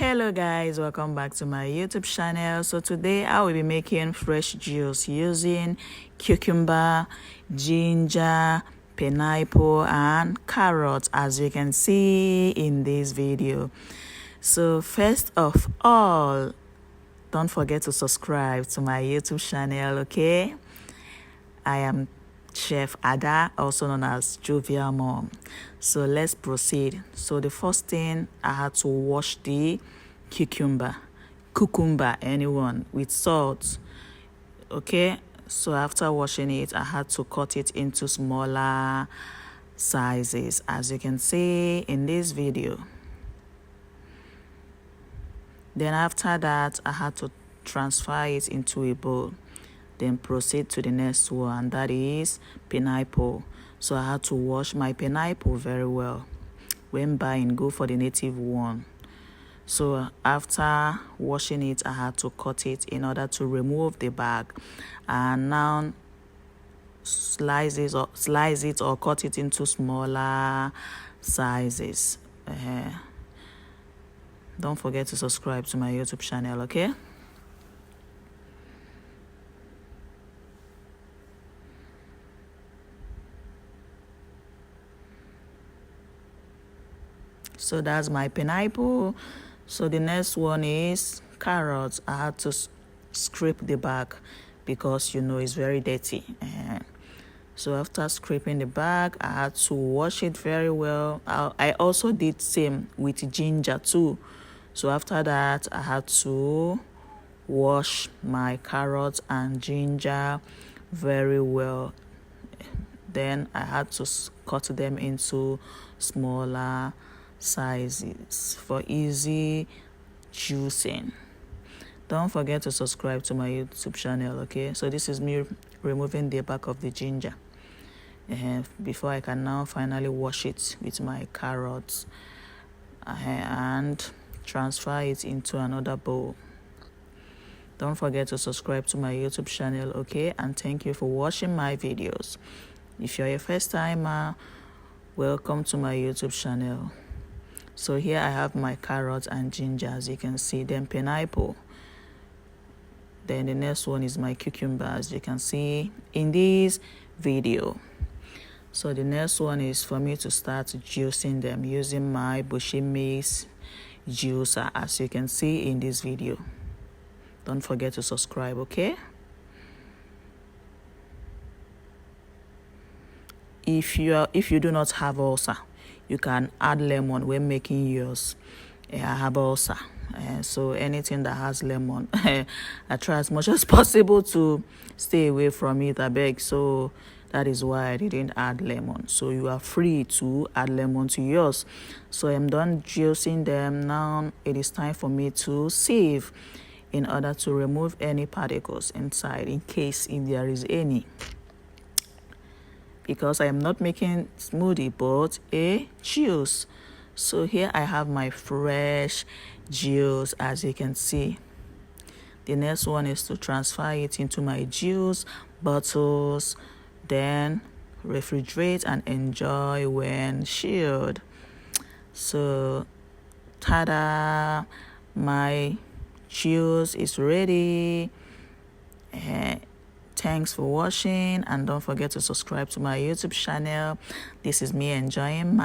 Hello guys, welcome back to my YouTube channel. So today I will be making fresh juice using cucumber, ginger, pineapple and carrot, as you can see in this video. So first of all, don't forget to subscribe to my YouTube channel, okay? I am Chef Ada, also known as Jovial Mom. So let's proceed. So the first thing, I had to wash the cucumber, anyone, with salt. Okay, so after washing it, I had to cut it into smaller sizes, as you can see in this video. Then after that, I had to transfer it into a bowl. Then proceed to the next one, that is pineapple. So I had to wash my pineapple very well. When buying, go for the native one. So after washing it, I had to cut it in order to remove the bag, and now slice it or cut it into smaller sizes. Don't forget to subscribe to my YouTube channel, okay? So that's my pineapple. So the next one is carrots. I had to scrape the back because it's very dirty. So after scraping the back, I had to wash it very well. I also did same with ginger too. So after that, I had to wash my carrots and ginger very well. Then I had to cut them into smaller sizes for easy juicing. Don't forget to subscribe to my YouTube channel, okay? So this is me removing the back of the ginger before I can now finally wash it with my carrots and transfer it into another bowl. Don't forget to subscribe to my YouTube channel, okay? And thank you for watching my videos. If you're a first timer, welcome to my YouTube channel. So here I have my carrots and ginger, as you can see, then pineapple. Then the next one is my cucumber, as you can see in this video. So the next one is for me to start juicing them using my Bushi Mix juicer, as you can see in this video. Don't forget to subscribe, okay? If you do not have ulcer, you can add lemon when making yours. I have ulcer, so anything that has lemon, I try as much as possible to stay away from it, I beg. So that is why I didn't add lemon. So you are free to add lemon to yours. So I'm done juicing them. Now it is time for me to sieve in order to remove any particles inside, in case if there is any. Because I am not making smoothie but a juice. So here I have my fresh juice, as you can see. The next one is to transfer it into my juice bottles, then refrigerate and enjoy when chilled. So ta-da, my juice is ready. Thanks for watching, and don't forget to subscribe to my YouTube channel. This is me enjoying my